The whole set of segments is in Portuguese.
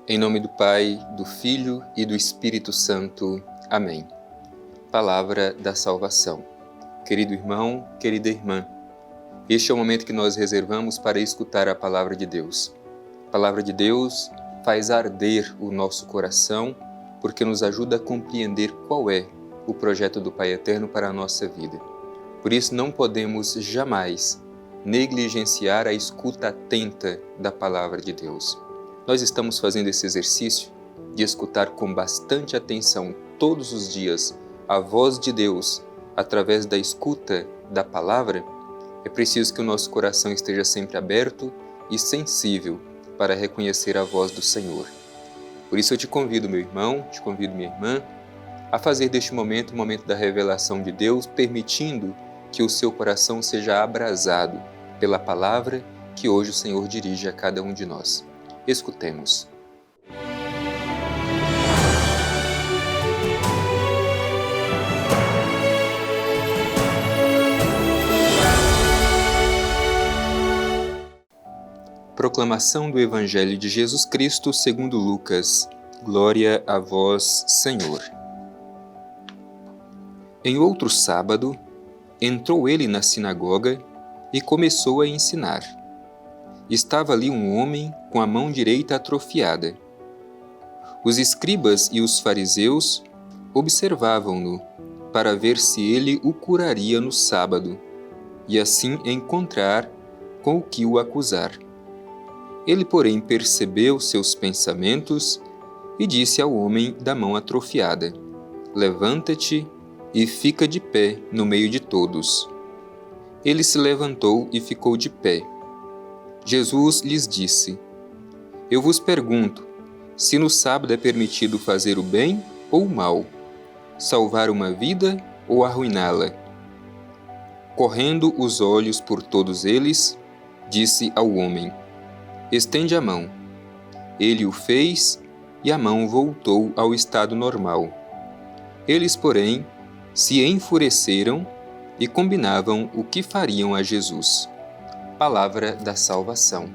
Em nome do Pai, do Filho e do Espírito Santo. Amém. Palavra da salvação. Querido irmão, querida irmã, este é o momento que nós reservamos para escutar a Palavra de Deus. A Palavra de Deus faz arder o nosso coração, porque nos ajuda a compreender qual é o projeto do Pai Eterno para a nossa vida. Por isso não podemos jamais negligenciar a escuta atenta da Palavra de Deus. Nós estamos fazendo esse exercício de escutar com bastante atenção todos os dias a voz de Deus através da escuta da Palavra. É preciso que o nosso coração esteja sempre aberto e sensível para reconhecer a voz do Senhor. Por isso eu te convido, meu irmão, te convido, minha irmã, a fazer deste momento o momento da revelação de Deus, permitindo que o seu coração seja abrasado pela Palavra que hoje o Senhor dirige a cada um de nós. Escutemos. Proclamação do Evangelho de Jesus Cristo segundo Lucas. Glória a vós, Senhor. Em outro sábado, entrou ele na sinagoga e começou a ensinar. Estava ali um homem com a mão direita atrofiada. Os escribas e os fariseus observavam-no para ver se ele o curaria no sábado e assim encontrar com o que o acusar. Ele, porém, percebeu seus pensamentos e disse ao homem da mão atrofiada: Levanta-te e fica de pé no meio de todos. Ele se levantou e ficou de pé. Jesus lhes disse: Eu vos pergunto, se no sábado é permitido fazer o bem ou o mal, salvar uma vida ou arruiná-la? Correndo os olhos por todos eles, disse ao homem: Estende a mão. Ele o fez e a mão voltou ao estado normal. Eles, porém, se enfureceram e combinavam o que fariam a Jesus. Palavra da salvação.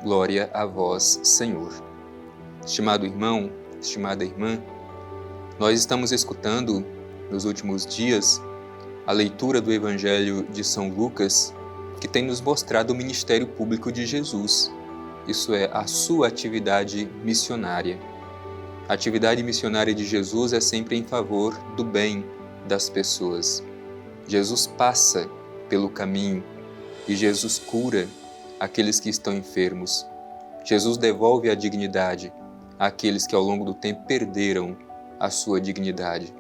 Glória a vós, Senhor. Estimado irmão, estimada irmã, nós estamos escutando nos últimos dias a leitura do Evangelho de São Lucas, que tem nos mostrado o ministério público de Jesus, isso é, a sua atividade missionária. A atividade missionária de Jesus é sempre em favor do bem das pessoas. Jesus passa pelo caminho e Jesus cura aqueles que estão enfermos. Jesus devolve a dignidade àqueles que ao longo do tempo perderam a sua dignidade.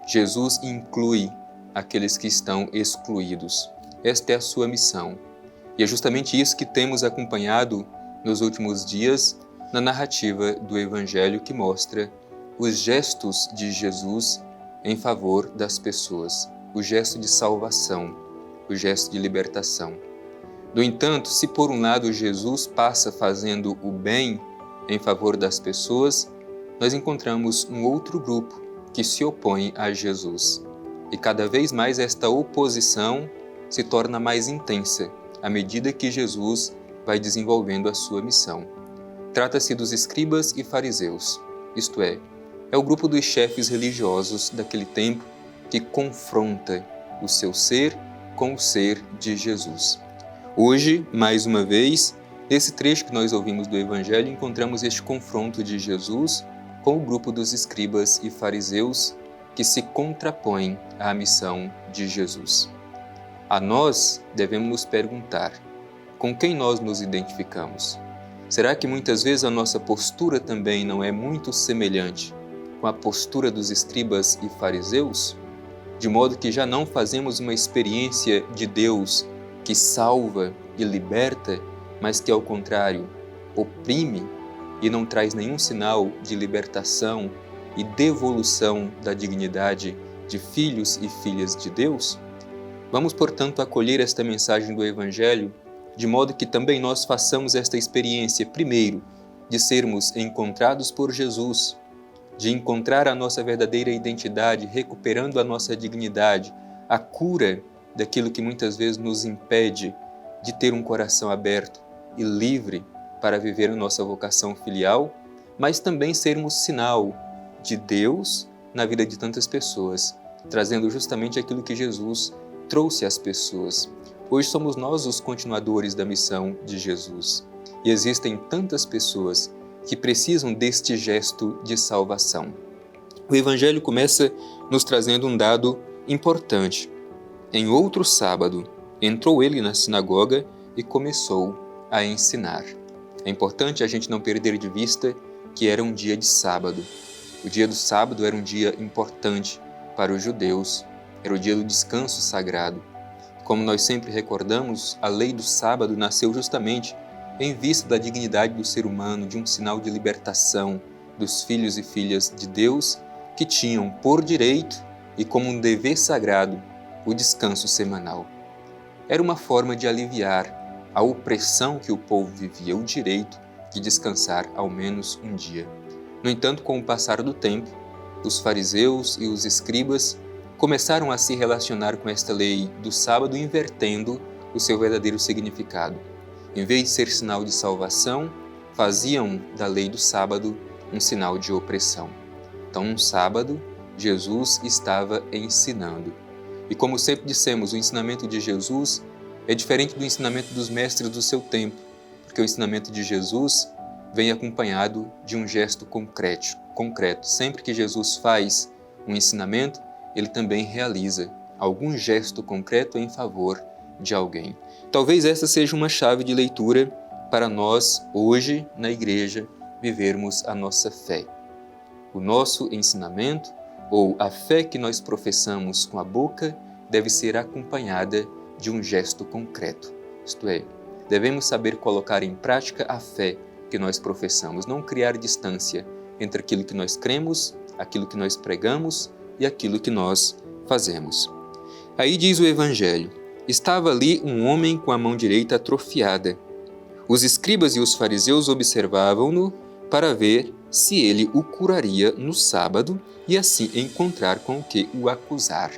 Jesus inclui aqueles que estão excluídos. Esta é a sua missão. E é justamente isso que temos acompanhado nos últimos dias na narrativa do Evangelho, que mostra os gestos de Jesus em favor das pessoas, o gesto de salvação, o gesto de libertação. No entanto, se por um lado Jesus passa fazendo o bem em favor das pessoas, nós encontramos um outro grupo que se opõe a Jesus. E cada vez mais esta oposição se torna mais intensa à medida que Jesus vai desenvolvendo a sua missão. Trata-se dos escribas e fariseus, isto é o grupo dos chefes religiosos daquele tempo que confronta o seu ser com o ser de Jesus. Hoje, mais uma vez, nesse trecho que nós ouvimos do Evangelho, encontramos este confronto de Jesus com o grupo dos escribas e fariseus que se contrapõem à missão de Jesus. A nós devemos nos perguntar: com quem nós nos identificamos? Será que muitas vezes a nossa postura também não é muito semelhante com a postura dos escribas e fariseus? De modo que já não fazemos uma experiência de Deus que salva e liberta, mas que, ao contrário, oprime e não traz nenhum sinal de libertação e devolução da dignidade de filhos e filhas de Deus? Vamos, portanto, acolher esta mensagem do Evangelho, de modo que também nós façamos esta experiência, primeiro, de sermos encontrados por Jesus, de encontrar a nossa verdadeira identidade, recuperando a nossa dignidade, a cura daquilo que muitas vezes nos impede de ter um coração aberto e livre para viver a nossa vocação filial, mas também sermos sinal de Deus na vida de tantas pessoas, trazendo justamente aquilo que Jesus trouxe às pessoas. Hoje somos nós os continuadores da missão de Jesus e existem tantas pessoas que precisam deste gesto de salvação. O Evangelho começa nos trazendo um dado importante. Em outro sábado, entrou ele na sinagoga e começou a ensinar. É importante a gente não perder de vista que era um dia de sábado. O dia do sábado era um dia importante para os judeus, era o dia do descanso sagrado. Como nós sempre recordamos, a lei do sábado nasceu justamente em vista da dignidade do ser humano, de um sinal de libertação dos filhos e filhas de Deus que tinham por direito e como um dever sagrado o descanso semanal. Era uma forma de aliviar a opressão que o povo vivia, o direito de descansar ao menos um dia. No entanto, com o passar do tempo, os fariseus e os escribas começaram a se relacionar com esta lei do sábado, invertendo o seu verdadeiro significado. Em vez de ser sinal de salvação, faziam da lei do sábado um sinal de opressão. Então, no sábado, Jesus estava ensinando. E como sempre dissemos, o ensinamento de Jesus é diferente do ensinamento dos mestres do seu tempo, porque o ensinamento de Jesus vem acompanhado de um gesto concreto. Sempre que Jesus faz um ensinamento, ele também realiza algum gesto concreto em favor de alguém. Talvez essa seja uma chave de leitura para nós, hoje, na igreja, vivermos a nossa fé. O nosso ensinamento, ou a fé que nós professamos com a boca, deve ser acompanhada de um gesto concreto. Isto é, devemos saber colocar em prática a fé que nós professamos, não criar distância entre aquilo que nós cremos, aquilo que nós pregamos e aquilo que nós fazemos. Aí diz o Evangelho: estava ali um homem com a mão direita atrofiada. Os escribas e os fariseus observavam-no para ver se ele o curaria no sábado e assim encontrar com o que o acusar.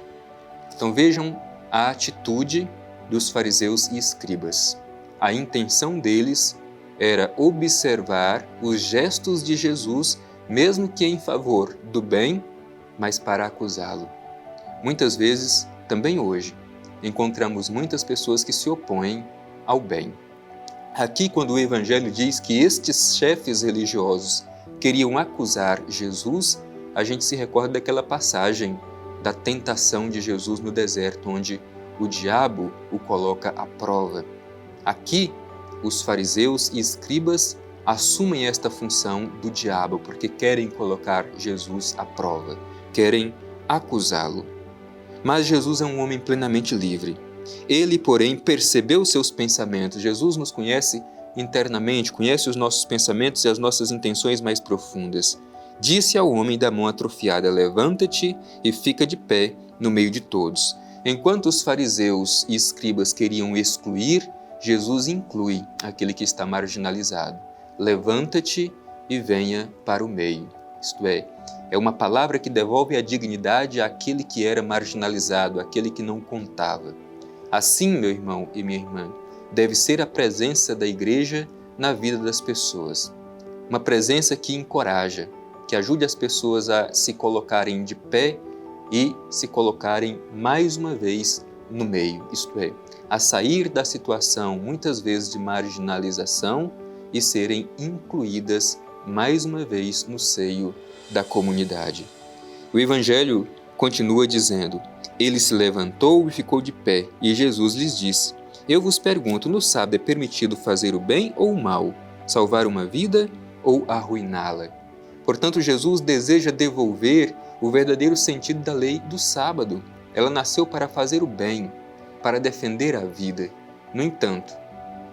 Então vejam a atitude dos fariseus e escribas. A intenção deles era observar os gestos de Jesus, mesmo que em favor do bem, mas para acusá-lo. Muitas vezes, também hoje, encontramos muitas pessoas que se opõem ao bem. Aqui, quando o Evangelho diz que estes chefes religiosos queriam acusar Jesus, a gente se recorda daquela passagem da tentação de Jesus no deserto, onde o diabo o coloca à prova. Aqui, os fariseus e escribas assumem esta função do diabo, porque querem colocar Jesus à prova, querem acusá-lo. Mas Jesus é um homem plenamente livre. Ele, porém, percebeu seus pensamentos. Jesus nos conhece internamente, conhece os nossos pensamentos e as nossas intenções mais profundas. Disse ao homem da mão atrofiada: levanta-te e fica de pé no meio de todos. Enquanto os fariseus e escribas queriam excluir, Jesus inclui aquele que está marginalizado. Levanta-te e venha para o meio. Isto é uma palavra que devolve a dignidade àquele que era marginalizado, àquele que não contava. Assim, meu irmão e minha irmã, deve ser a presença da igreja na vida das pessoas. Uma presença que encoraja, que ajude as pessoas a se colocarem de pé e se colocarem mais uma vez no meio, isto é, a sair da situação muitas vezes de marginalização e serem incluídas mais uma vez no seio da comunidade. O Evangelho continua dizendo: ele se levantou e ficou de pé, e Jesus lhes disse: eu vos pergunto, no sábado é permitido fazer o bem ou o mal, salvar uma vida ou arruiná-la? Portanto, Jesus deseja devolver o verdadeiro sentido da lei do sábado. Ela nasceu para fazer o bem, para defender a vida. No entanto,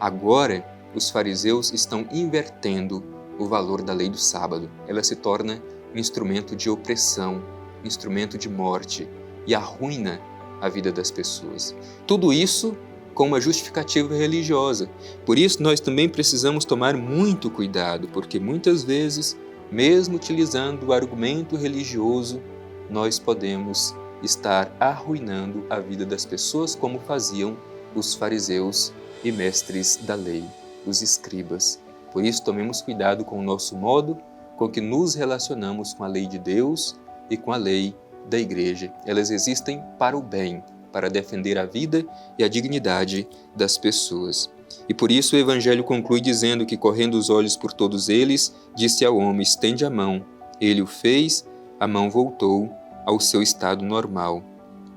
agora os fariseus estão invertendo o valor da lei do sábado. Ela se torna um instrumento de opressão, um instrumento de morte e arruína a vida das pessoas. Tudo isso com uma justificativa religiosa. Por isso, nós também precisamos tomar muito cuidado, porque muitas vezes, mesmo utilizando o argumento religioso, nós podemos estar arruinando a vida das pessoas, como faziam os fariseus e mestres da lei, os escribas. Por isso, tomemos cuidado com o nosso modo com que nos relacionamos com a lei de Deus e com a lei da Igreja. Elas existem para o bem, para defender a vida e a dignidade das pessoas. E por isso o Evangelho conclui dizendo que, correndo os olhos por todos eles, disse ao homem: estende a mão. Ele o fez, a mão voltou ao seu estado normal.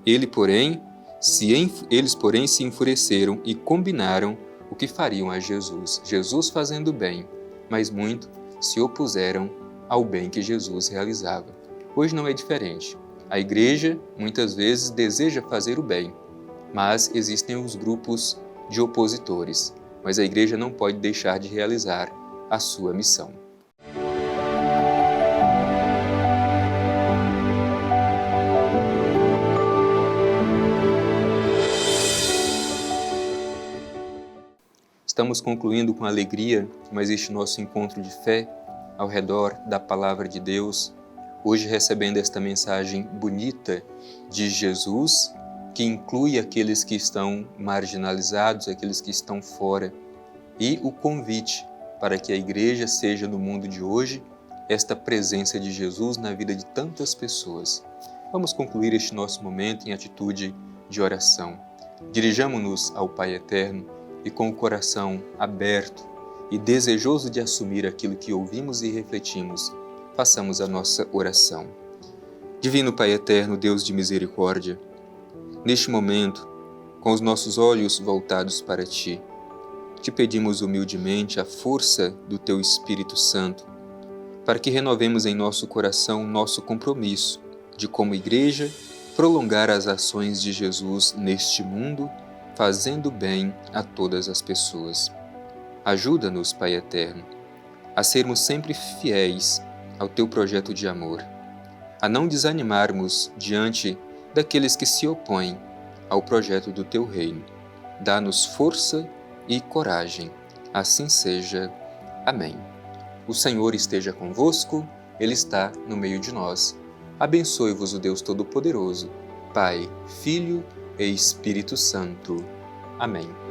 Eles, porém, se enfureceram e combinaram o que fariam a Jesus. Jesus fazendo bem, mas muito se opuseram ao bem que Jesus realizava. Hoje não é diferente. A Igreja, muitas vezes, deseja fazer o bem, mas existem os grupos de opositores. Mas a Igreja não pode deixar de realizar a sua missão. Estamos concluindo com alegria mais este nosso encontro de fé ao redor da Palavra de Deus, hoje recebendo esta mensagem bonita de Jesus, que inclui aqueles que estão marginalizados, aqueles que estão fora, e o convite para que a Igreja seja no mundo de hoje esta presença de Jesus na vida de tantas pessoas. Vamos concluir este nosso momento em atitude de oração. Dirijamo-nos ao Pai Eterno e com o coração aberto e desejoso de assumir aquilo que ouvimos e refletimos, façamos a nossa oração. Divino Pai Eterno, Deus de misericórdia, neste momento, com os nossos olhos voltados para Ti, te pedimos humildemente a força do Teu Espírito Santo, para que renovemos em nosso coração nosso compromisso de, como Igreja, prolongar as ações de Jesus neste mundo, fazendo bem a todas as pessoas. Ajuda-nos, Pai Eterno, a sermos sempre fiéis ao Teu projeto de amor, a não desanimarmos diante daqueles que se opõem ao projeto do Teu reino. Dá-nos força e coragem. Assim seja. Amém. O Senhor esteja convosco, Ele está no meio de nós. Abençoe-vos o Deus Todo-Poderoso, Pai, Filho e Espírito Santo. Amém.